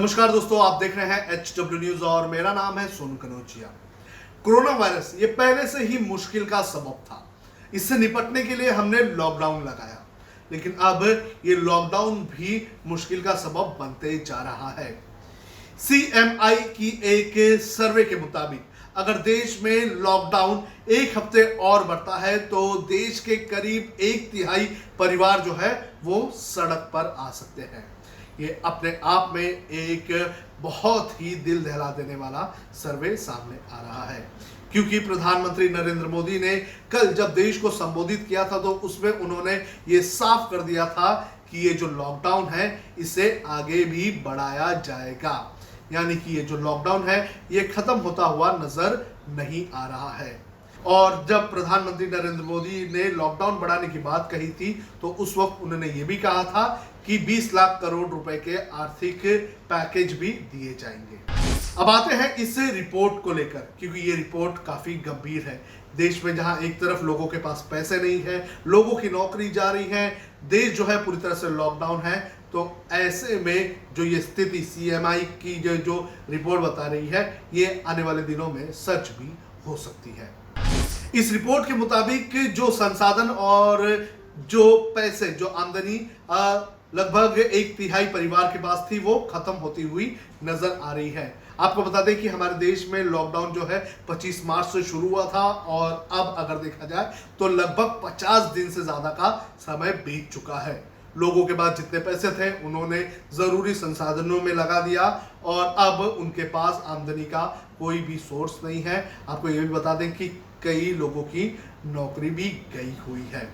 नमस्कार दोस्तों, आप देख रहे हैं HW न्यूज और मेरा नाम है सोनू कनौजिया। कोरोना वायरस ये पहले से ही मुश्किल का सबब था। इससे निपटने के लिए हमने लॉकडाउन लगाया, लेकिन अब ये लॉकडाउन भी मुश्किल का सबब बनते जा रहा है। CMI की एक सर्वे के मुताबिक अगर देश में लॉकडाउन एक हफ्ते और बढ़ता है तो देश के करीब 1/3 परिवार जो है वो सड़क पर आ सकते हैं। ये अपने आप में एक बहुत ही दिल दहला देने वाला सर्वे सामने आ रहा है, क्योंकि प्रधानमंत्री नरेंद्र मोदी ने कल जब देश को संबोधित किया था तो उसमें उन्होंने ये साफ कर दिया था कि ये जो लॉकडाउन है इसे आगे भी बढ़ाया जाएगा। यानी कि ये जो लॉकडाउन है ये खत्म होता हुआ नजर नहीं आ रहा है। और जब प्रधानमंत्री नरेंद्र मोदी ने लॉकडाउन बढ़ाने की बात कही थी तो उस वक्त उन्होंने ये भी कहा था कि 20 लाख करोड़ रुपए के आर्थिक पैकेज भी दिए जाएंगे। अब आते हैं इस रिपोर्ट को लेकर, क्योंकि ये रिपोर्ट काफी गंभीर है। देश में जहां एक तरफ लोगों के पास पैसे नहीं है, लोगों की नौकरी जा रही है, देश जो है पूरी तरह से लॉकडाउन है, तो ऐसे में जो ये स्थिति CMI की जो रिपोर्ट बता रही है ये आने वाले दिनों में सच भी हो सकती है। इस रिपोर्ट के मुताबिक जो संसाधन और जो पैसे, जो आमदनी लगभग 1/3 परिवार के पास थी वो खत्म होती हुई नजर आ रही है। आपको बता दें कि हमारे देश में लॉकडाउन जो है 25 मार्च से शुरू हुआ था और अब अगर देखा जाए तो लगभग 50 दिन से ज्यादा का समय बीत चुका है। लोगों के पास जितने पैसे थे उन्होंने जरूरी संसाधनों में लगा दिया और अब उनके पास आमदनी का कोई भी सोर्स नहीं है। आपको ये भी बता दें कि कई लोगों की नौकरी भी गई हुई है।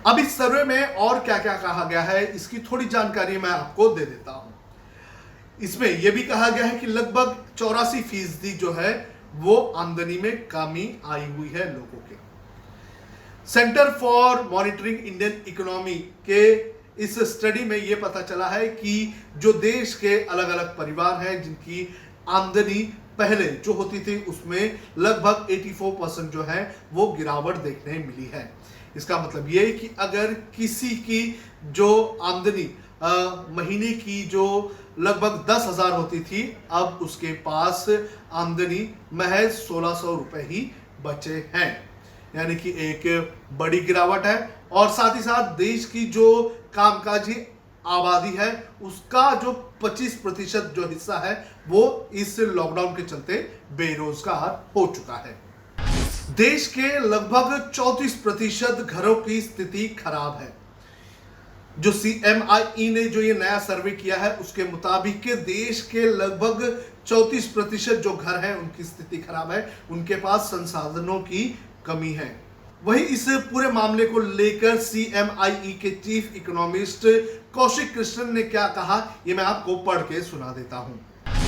अब इस सर्वे में और क्या क्या कहा गया है इसकी थोड़ी जानकारी मैं आपको दे देता हूं। इसमें यह भी कहा गया है कि लगभग 84% जो है वो आमदनी में कमी आई हुई है लोगों के। Centre for monitoring Indian economy के इस स्टडी में यह पता चला है कि जो देश के अलग अलग परिवार हैं जिनकी आमदनी पहले जो होती थी उसमें लगभग 84% जो है वो गिरावट देखने मिली है। इसका मतलब ये है कि अगर किसी की जो आमदनी महीने की जो लगभग 10,000 होती थी, अब उसके पास आमदनी महज 1,600 रुपए ही बचे हैं। यानी कि एक बड़ी गिरावट है। और साथ ही साथ देश की जो कामकाजी आबादी है उसका जो 25% जो हिस्सा है वो इस लॉकडाउन के चलते बेरोजगार हो चुका है। देश के लगभग 34% घरों की स्थिति खराब है। जो CMI ने जो ये नया सर्वे किया है उसके मुताबिक देश के लगभग 34% जो घर हैं उनकी स्थिति खराब है, उनके पास संसाधनों की कमी है। वही इस पूरे मामले को लेकर CMI के चीफ इकोनॉमिस्ट कौशिक कृष्णन ने क्या कहा ये मैं आपको पढ़ के सुना देता हूं।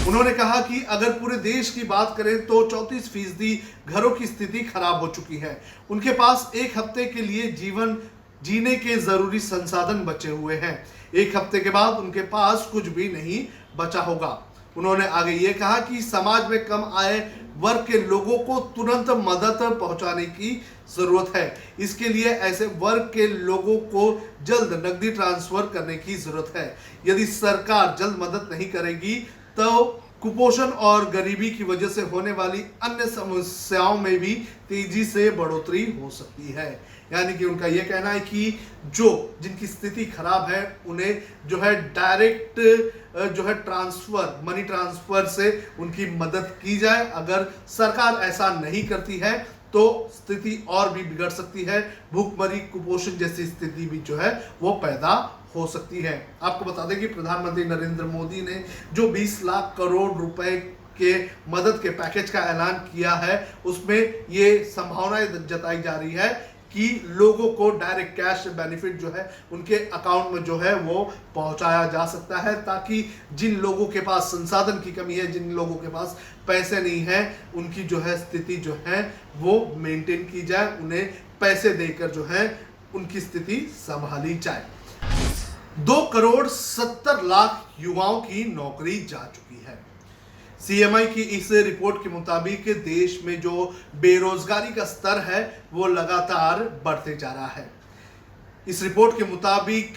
उन्होंने कहा कि अगर पूरे देश की बात करें तो 34% घरों की स्थिति खराब हो चुकी है। उनके पास एक हफ्ते के लिए जीवन जीने के जरूरी संसाधन बचे हुए हैं। एक हफ्ते के बाद उनके पास कुछ भी नहीं बचा होगा। उन्होंने आगे ये कहा कि समाज में कम आय वर्ग के लोगों को तुरंत मदद पहुंचाने की जरूरत है। इसके लिए ऐसे वर्ग के लोगों को जल्द नकदी ट्रांसफर करने की जरूरत है। यदि सरकार जल्द मदद नहीं करेगी तो कुपोषण और गरीबी की वजह से होने वाली अन्य समस्याओं में भी तेजी से बढ़ोतरी हो सकती है। यानी कि उनका यह कहना है कि जो जिनकी स्थिति खराब है उन्हें जो है डायरेक्ट जो है ट्रांसफर, मनी ट्रांसफर से उनकी मदद की जाए। अगर सरकार ऐसा नहीं करती है तो स्थिति और भी बिगड़ सकती है। भूखमरी, कुपोषण जैसी स्थिति भी जो है वो पैदा हो सकती है। आपको बता दें कि प्रधानमंत्री नरेंद्र मोदी ने जो 20 लाख करोड़ रुपए के मदद के पैकेज का ऐलान किया है उसमें ये संभावना जताई जा रही है कि लोगों को डायरेक्ट कैश बेनिफिट जो है उनके अकाउंट में जो है वो पहुंचाया जा सकता है, ताकि जिन लोगों के पास संसाधन की कमी है, जिन लोगों के पास पैसे नहीं है, उनकी जो है स्थिति जो है वो मेंटेन की जाए, उन्हें पैसे देकर जो है उनकी स्थिति संभाली जाए। 2,70,00,000 युवाओं की नौकरी जा चुकी है। CMI की इस रिपोर्ट के मुताबिक देश में जो बेरोजगारी का स्तर है वो लगातार बढ़ते जा रहा है। इस रिपोर्ट के मुताबिक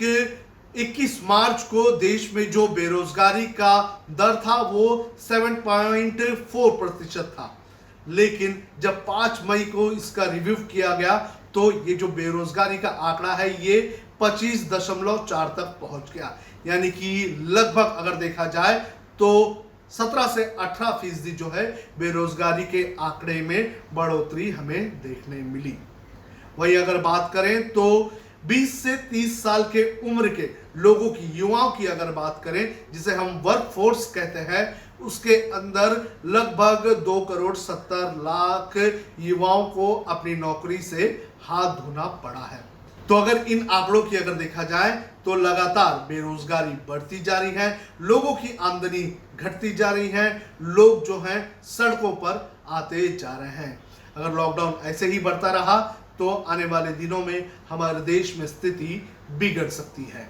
21 मार्च को देश में जो बेरोजगारी का दर था वो 7.4% था, लेकिन जब 5 मई को इसका रिव्यू किया गया तो ये जो बेरोजगारी का आंकड़ा है ये 25.4 तक पहुंच गया। यानी कि लगभग अगर देखा जाए तो 17 से 18% जो है बेरोजगारी के आंकड़े में बढ़ोतरी हमें देखने मिली। वही अगर बात करें तो 20 से 30 साल के उम्र के लोगों की, युवाओं की अगर बात करें, जिसे हम वर्क फोर्स कहते हैं, उसके अंदर लगभग 2,70,00,000 युवाओं को अपनी नौकरी से हाथ धोना पड़ा है। तो अगर इन आंकड़ों की अगर देखा जाए तो लगातार बेरोजगारी बढ़ती जा रही है, लोगों की आमदनी घटती जा रही है, लोग जो हैं सड़कों पर आते जा रहे हैं। अगर लॉकडाउन ऐसे ही बढ़ता रहा तो आने वाले दिनों में हमारे देश में स्थिति बिगड़ सकती है।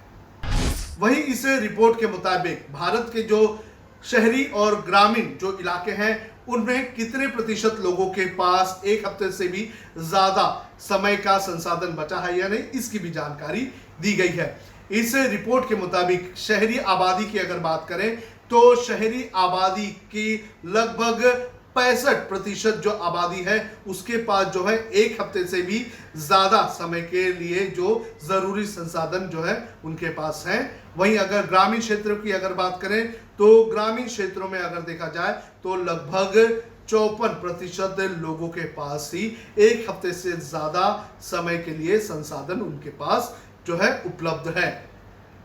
वही इस रिपोर्ट के मुताबिक भारत के जो शहरी और ग्रामीण जो इलाके हैं उनमें कितने प्रतिशत लोगों के पास एक हफ्ते से भी ज्यादा समय का संसाधन बचा है या नहीं, इसकी भी जानकारी दी गई है। इस रिपोर्ट के मुताबिक शहरी आबादी की अगर बात करें तो शहरी आबादी की लगभग 65% जो आबादी है उसके पास जो है एक हफ्ते से भी ज्यादा समय के लिए जो जरूरी संसाधन जो है उनके पास है। वहीं अगर ग्रामीण क्षेत्रों की अगर बात करें तो ग्रामीण क्षेत्रों में अगर देखा जाए तो लगभग 54% लोगों के पास ही एक हफ्ते से ज्यादा समय के लिए संसाधन उनके पास जो है उपलब्ध है।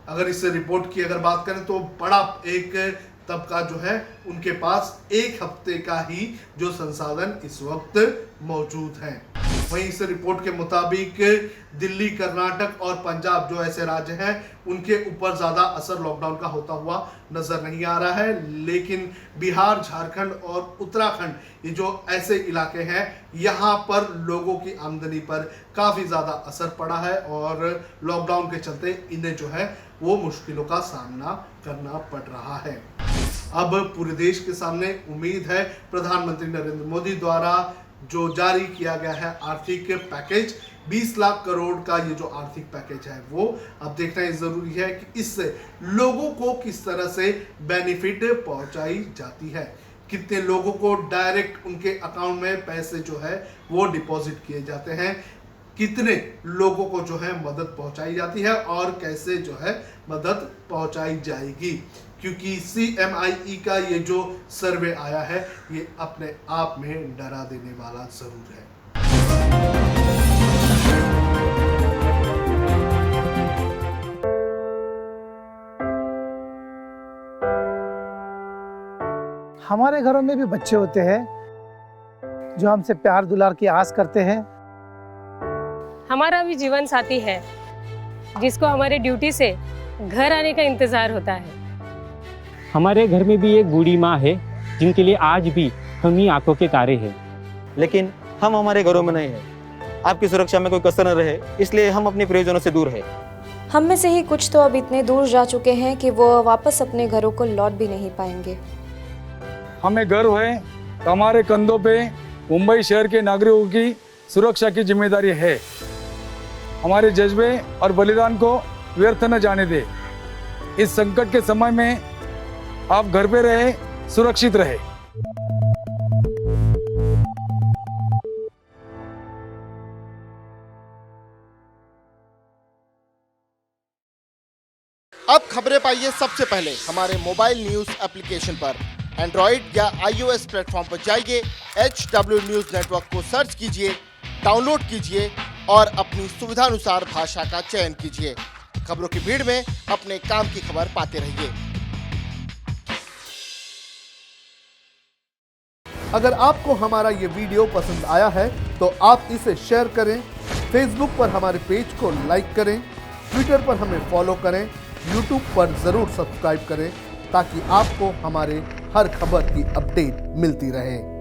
अगर इस रिपोर्ट की अगर बात करें तो बड़ा एक तबका जो है उनके पास एक हफ्ते का ही जो संसाधन इस वक्त मौजूद है। वहीं इस रिपोर्ट के मुताबिक दिल्ली, कर्नाटक और पंजाब जो ऐसे राज्य हैं उनके ऊपर ज्यादा असर लॉकडाउन का होता हुआ नजर नहीं आ रहा है, लेकिन बिहार, झारखंड और उत्तराखंड ये जो ऐसे इलाके हैं यहाँ पर लोगों की आमदनी पर काफी ज्यादा असर पड़ा है और लॉकडाउन के चलते इन्हें जो है वो मुश्किलों का सामना करना पड़ रहा है। अब पूरे देश के सामने उम्मीद है प्रधानमंत्री नरेंद्र मोदी द्वारा जो जारी किया गया है आर्थिक पैकेज 20 लाख करोड़ का, ये जो आर्थिक पैकेज है वो अब देखना ये जरूरी है कि इससे लोगों को किस तरह से बेनिफिट पहुंचाई जाती है, कितने लोगों को डायरेक्ट उनके अकाउंट में पैसे जो है वो डिपॉजिट किए जाते हैं, कितने लोगों को जो है मदद पहुंचाई जाती है और कैसे जो है मदद पहुंचाई जाएगी। क्योंकि CMIE का ये जो सर्वे आया है ये अपने आप में डरा देने वाला जरूर है। हमारे घरों में भी बच्चे होते हैं जो हमसे प्यार दुलार की आस करते हैं। हमारा भी जीवन साथी है जिसको हमारे ड्यूटी से घर आने का इंतजार होता है। हमारे घर में भी एक बूढ़ी माँ है जिनके लिए आज भी हम ही आंखों के तारे हैं। लेकिन हम हमारे घरों में नहीं है। आपकी सुरक्षा में कोई कसर न रहे इसलिए हम अपने प्रियजनों से दूर है। हम में से ही कुछ तो अब इतने दूर जा चुके हैं कि वो वापस अपने घरों को लौट भी नहीं पाएंगे। हमें गर्व है कि हमारे कंधों पे मुंबई शहर के नागरिकों की सुरक्षा की जिम्मेदारी है। हमारे जज्बे और बलिदान को व्यर्थ न जाने दे। इस संकट के समय में आप घर पे रहे, सुरक्षित रहे। अब खबरें पाइए सबसे पहले हमारे मोबाइल न्यूज एप्लीकेशन पर। एंड्रॉइड या iOS प्लेटफॉर्म पर जाइए, HW न्यूज नेटवर्क को सर्च कीजिए, डाउनलोड कीजिए और अपनी सुविधानुसार भाषा का चयन कीजिए। खबरों की भीड़ में अपने काम की खबर पाते रहिए। अगर आपको हमारा ये वीडियो पसंद आया है तो आप इसे शेयर करें, फेसबुक पर हमारे पेज को लाइक करें, ट्विटर पर हमें फॉलो करें, यूट्यूब पर ज़रूर सब्सक्राइब करें ताकि आपको हमारे हर खबर की अपडेट मिलती रहे।